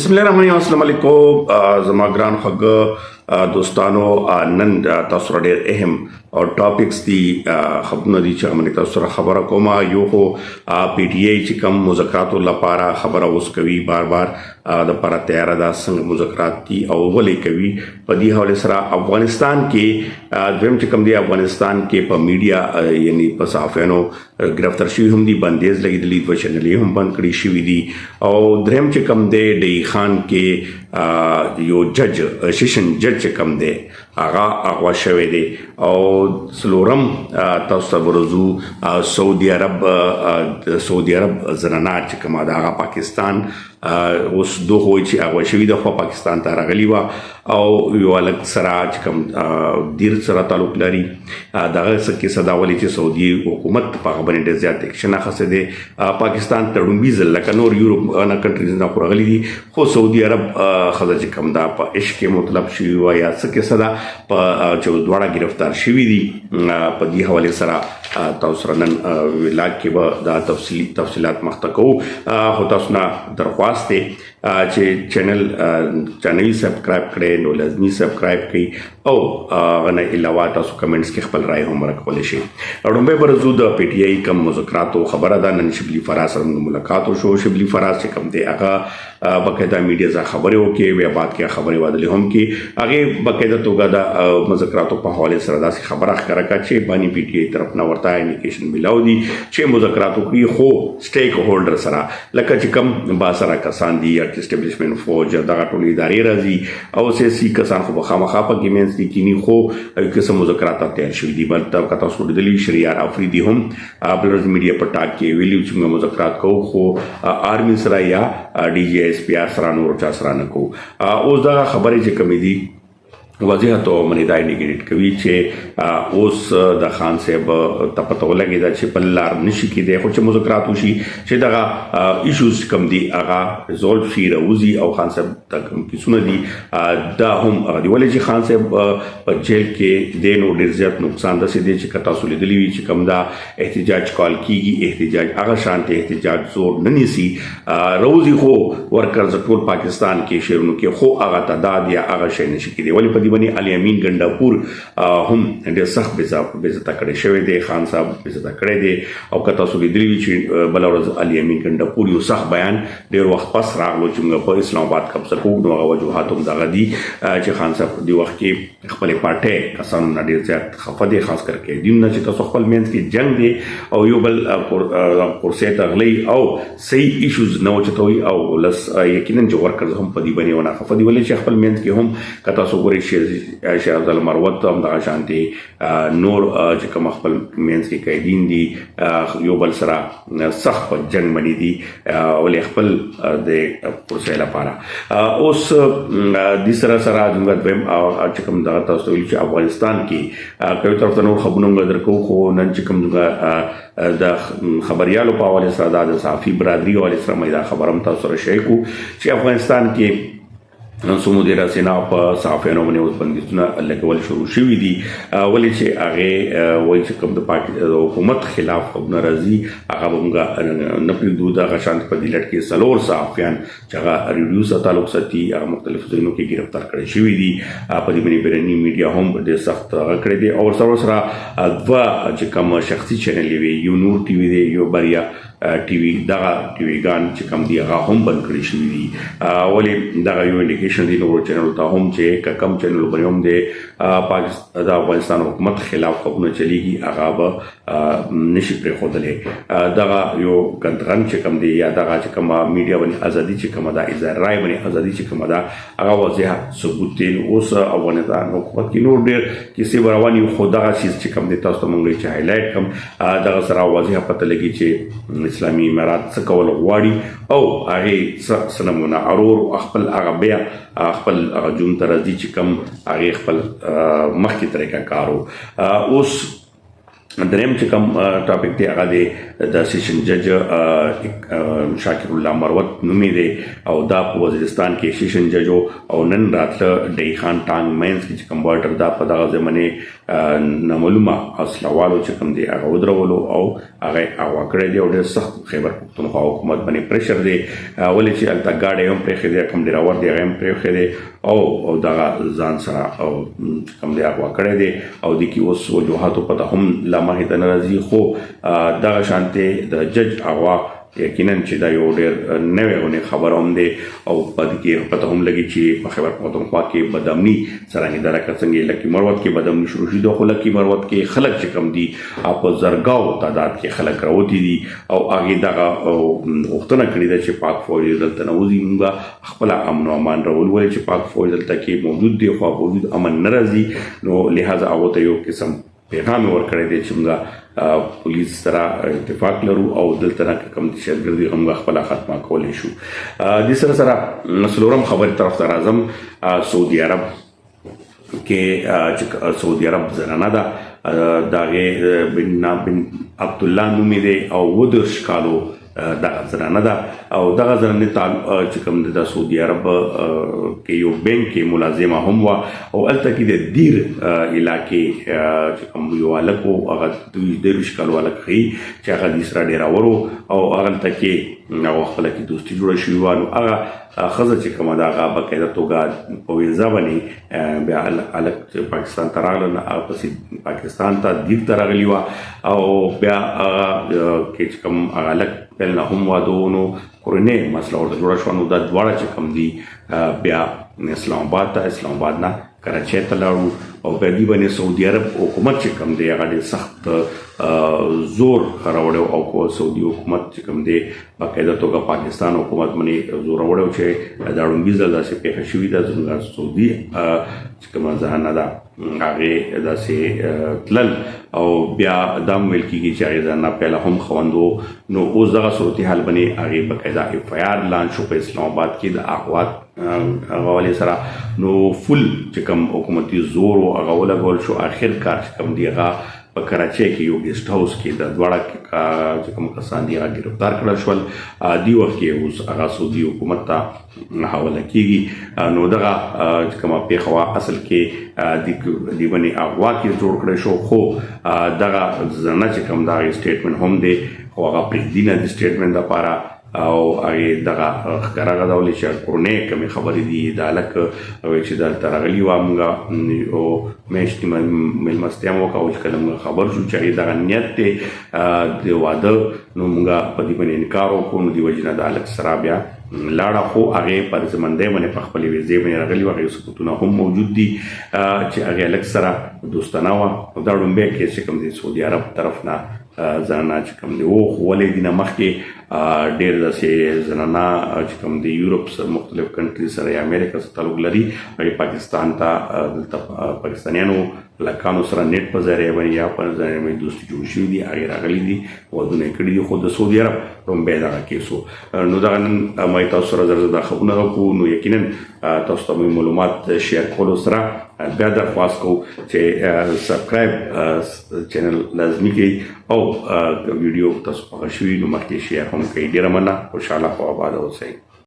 بسم الله الرحمن الرحیم. السلام علیکم زما ګران خوږ دوستانو. نن تاسو سره ډېر اهم او ټاپکس دي خبرونه دي چې موږ تاسو سره خبره کوم. یو خو پی ټی آی چې کوم مذاکراتو لپاره خبره اوس کوي بار بار د لپاره تیار ده څنګه مذاکرات دي او ولې کوي. په دې حواله سره افغانستان کې دویم چې کوم دی افغانستان کې په میډیا یعنی په صحافیانو گرفتار شوي هم دي، بندیز لګېدلي، دوه چینلې هم بند کړي شوي دي. او دریم چې کوم دی ډی خان کې یو جج سیشن جج چې کوم دی هغه اغوا شوی دی. او څلورم تاسو ته ورځو سعودي عرب زنانه چې کومه ده هغه پاکستان اوس دوه وایي چې هغه شوي ده خو پاکستان ته راغلي وه او یو هلک سره چې کوم دیر سره تعلق لري دغه څه کیسه دا ولې چې سعودي حکومت په هغه باندې ډېر زیات اکشن اخیستی دی. پاکستان ته ړومبي ځل لکه نور یورپ نه کنټریز نه خو راغلي دي، خو سعودي عرب ښځه چې کوم ده په عشق کې مطلب شوي وه یا څه کیسه ده چې دواړه گرفتار شوي دي. په دې حوالې سره تاسو سره نن ولاګ کې به دا تفصیلات مخته کوو. خو تاسو نه درخواست دی چې چینل سبسکرایب کړئ، نو لازمي سبسکرایب کړئ او غنه علاوه تاسو کمنټس کې خپل رائے هم ورکولی شئ. لومبی برزو د پی ټی آی کم مذاکراتو خبره ده. نن شبلی فراز سره ملاقات وشو. شبلی فراز چې کوم دی هغه باقاعده میډیا ځای خبرې وکړي، بیا بعد کې خبرې وادلې هم کې هغې باقاعده توګه د مذاکراتو په حوالې سره داسې خبره ښکاره کړه چې باني پی ټی آی طرف نه ورته انډیکیشن میلاو دي چې مذاکرات وکړي، خو سټیک هولډر سره لکه چې کوم باسره کسان دي یا اسټابلیشمنټ فوج دغه ټول ادارې راځي او سیاسي کسان خو به خامخا په کې منځ کې کینی، خو یو قسم مذاکرات ته تیار شوي دي. بل که تاسو لیدلي شهریار افریدي هم بلرز میډیا په ټاک کې ویلي چې موږ مذاکرات کوو خو آرمي سره یا ډي جی ایس پی آر سره نور چا سره نه کوو. اوس دغه خبرې چې کومې دي واضح تو منی دا انډیکیټ کوي چې اوس د خان صاحب ته پته ولګېده چې په لار نشي کېدی، خو چې مذاکرات وشي چې دغه ایشوز کم دي هغه ریزولو شي راوځي او خان صاحب ته کوم کیسونه دي دا هم هغه دي. ولې چې خان صاحب په جیل کې دی نو ډېر زیات نقصان داسې دی چې که تاسو لیدلي وي چې کوم دا احتجاج کال کېږي، احتجاج هغه شانتې احتجاج زور نه نیسي راوځي، خو ورکرز ټول پاکستان کې شهرونو کې خو هغه تعداد یا هغه شی نشي کېدی. ولې په دې باندې علي امین ګنډاپور هم ډېر سخت بېزته کړی شوی دی، خان صاحب بېزته کړی دی. او که تاسو لیدلي وي چې بله ورځ علي امین ګنډاپور یو سخت بیان ډېر وخت پس راغلو چې موږ په اسلام آباد قبضه کوو، نو هغه وجوهات هم دغه دي چې خان صاحب په دې وخت کې خپلې پارټۍ کسانو نه ډېر زیات خفه دی، خاص کر قیدیونو نه چې تاسو خپل منځ کې جنګ دی او یو بل کرسۍ ته غلی او صحیح ایشوز نه اوچتوي او یقینا چې ورکرز هم په دې باندې ونه خفه دي. ولې چې خپل منځ کې هم که تاسو ګورئ شیر افضل مروت هم دغه شانتي نور چې کوم خپل مینس کې قیدین دي یو بل سره سخت په جنګ باندې دي ولې خپل د پروسې لپاره. اوس د سره موږ دویم چې کوم دغه تاسو ویل چې افغانستان کې کوم طرف ته نور خبرونه موږ درکو، خو نن چې کوم د خبريالو په حواله سره د صحافي برادري حواله سره مې دا خبره هم تاسو سره شریک کړو چې افغانستان کې سمودي راسینا په صحافیانو باندې اوس بندیزونه لګول شروع شوي دي. ولې چې هغې وایي چې کوم د حکومت خلاف خبرونه راځي هغه به موږ نه پرېږدو. دغه شانتې په دې لټ کې څلور صحافیان چې هغه ریډیو سره تعلق ساتي هغه مختلفو ځایونو کې ګرفتار کړی شوي دي. په دې باندې بیرني میډیا هم ډېر سخت هغه کړی دی. او سره دوه چې کوم شخصي چینلې وي، یو نور ټي وي دی، یو بریا ټي وي، دغه ټي ویګان چې کوم دي هغه هم بند کړي شوي دي. ولې دغه یو انډیکیشن دی نورو چینلو ته هم چې کم چینلو باندې هم د افغانستان حکومت خلاف خبرونه چلیږي هغه به نشي پرېښودلی. دغه یو ګندغن چې کوم دی یا دغه چې کومه میډیا باندې ازادي چې کومه ده، اظهار رایې باندې ازادي چې کومه ده هغه واضح ثبوت دی. اوس افغانستان حکومت کې نور ډېر کیسې به روانې وي، خو دغه چیز چې کوم دی تاسو ته موږ چې هایلایټ کړم دغه سره واضح پته لګي چې اسلامي امارات څه کول غواړي او هغې څه نمونه ارور خپل هغه بیا خپل جون ته راځي چې کوم هغې خپل مخکې طریقه کار و. اوس دریم چې کوم ټاپک دی هغه دی د سیشن جج شاکر الله مروت نومې دی او دا په وزیرستان کې سیشن جج او نن راتله ډی خان ټانګ مینس کې چې کوم بارډر دا په دغه زمانه نامعلومه اصلوالو چې کوم دی هغه ودرولو او هغه هغه کړی دی او ډېر سخت خیبر پښتونخوا حکومت باندې پریشر دی ولې چې هلته ګاډی هم پرېښی دی کوم ډراور دی هغه هم پرېښی دی او دغه ځان سره او کوم دی هغه کړی دی او د کې اوس وجوهاتو پته هم لا مخې ته نه راځي خو دغه شانتې د جج هغه یقینا چې دا یو ډېر نوی غونې خبر هم دی او په دې کې پته هم لګي چې په خیبر پښتونخوا کې بدامني څرنګه درکه څنګه لکي مروت کې بدامني شروع شي د خو لکي مروت کې خلک چې کم دي په زرګاو تعداد کې خلک راوتی دي او هغه دغه غوښتنه کړې ده چې پاک فوج دلته نوځي موږ خپل امن او امان راول ولې چې پاک فوج دلته کې موجود دی خو موجود امن ناراضي نو لہذا هغه ته یو قسم پیغام ورکړی دی چې موږ پولیس سره اتفاق لرو او دلته نه کوم دهشتګردي هم خپل ختمه کولی شو د سره څلورم خبرې طرف ته راځم سعودي عرب کې سعودي عرب زنانه ده دغه بن عبد الله نومې دی او 10 کالو دغه زنانه ده او دغه زنانه چې کوم د سعودي عرب کې یو بینک کې ملازمه هم وه او هلته کې د دیر علاقې چې کوم یو هلک و هغه 20 کالو هلک ښیي چې هغه د اسرا ډیراور و او هغلته کې هغه خپله کې دوستي جوړه شوې وه نو هغه ښځه چې کومه ده هغه باقاعده توګه په ویزا باندې بیا هلک پاکستان ته راغله نه هغه پسې پاکستان ته دیر ته راغلي وه او بیا هغه کې چې کوم هغه هلک پیل نه هم واده و نو کورنۍ مسله ورته جوړه شوه نو دا دواړه چې کوم دي بیا اسلام آباد نه کراچۍ ته لاړو او بیا دوی باندې سعودي عرب حکومت چې کوم دی هغه ډېر سخت زور راوړی او سعودي حکومت چې کوم دی باقاعده توګه پاکستان حکومت باندې زور راوړی چې دا ړومبي ځل داسې پېښه شوې ده زموږ سعودي چې کومه زنانه ده هغې داسې تلل او بیا دا هم ویل کېږي چې هغې زنانه پهله هم خوند نو اوس دغه صورتحال باندې هغې باقاعده اف آی آر لانچ شو په اسلام آباد کې د احوات حوالې سره نو فل چې کوم حکومتي زور و هغه ولګول شو اخر کار چې کوم دی هغه په کراچۍ کې یو ګیسټ هاوس کې د دواړه چې کوم کسان دي هغه ګرفتار کړل شول دې وخت کې اوس هغه سعودي حکومت ته حواله کېږي نو دغه چې کومه پېښه وه اصل کې دې باندې اغوا کې جوړ کړی شو خو دغه زنه چې کوم د هغې سټیټمنټ هم دی خو هغه پرېږدي نه د سټیټمنټ دپاره او هغې دغه ښکاره غځولې چې کورنۍ کمې خبرې دي د هلک چې دلته راغلي وه موږ او میاشتې مېلمستیا مو وکړه چې کله موږ خبر شو چې هغې دغه نیت دی د واده نو موږ په دې باندې انکار وکړو نو دې وجې نه د هلک سره بیا لاړه خو هغې په زمندۍ باندې په خپلې ویزې باندې راغلي وه هغې ثبوتونه هم موجود دي چې هغې هلک سره دوستانه وه او دا ړومبی کیس چې کوم دی سعودي عرب طرف نه زنانه چې کوم دی خو ولې دي نه مخکې ډېر داسې زنانه چې کوم دی یورپ مختلف کنټري سره یا امریکا سره تعلق لري هغې پاکستان ته دلته پاکستانیانو لکانو سره نیټ په ذریعه باندې یا په ذریعه باندې دوستي جوړ شوي دي هغې راغلي دي ودونه یې کړي دي خو د سعودي عرب ړومبی دغه کیس و نو دغه نن ما تاسو سره زر دا خبرونه وکړو نو یقینا تاسو ته مې معلومات شیر کولو سره بیا درخواست کوو چې سبسکرایب چینل لازمي کړئ او ویډیو تاسو خوښ شوي نو مخکې شیر هم کړئ ډېره مننه خوشحاله او آباده اوسئ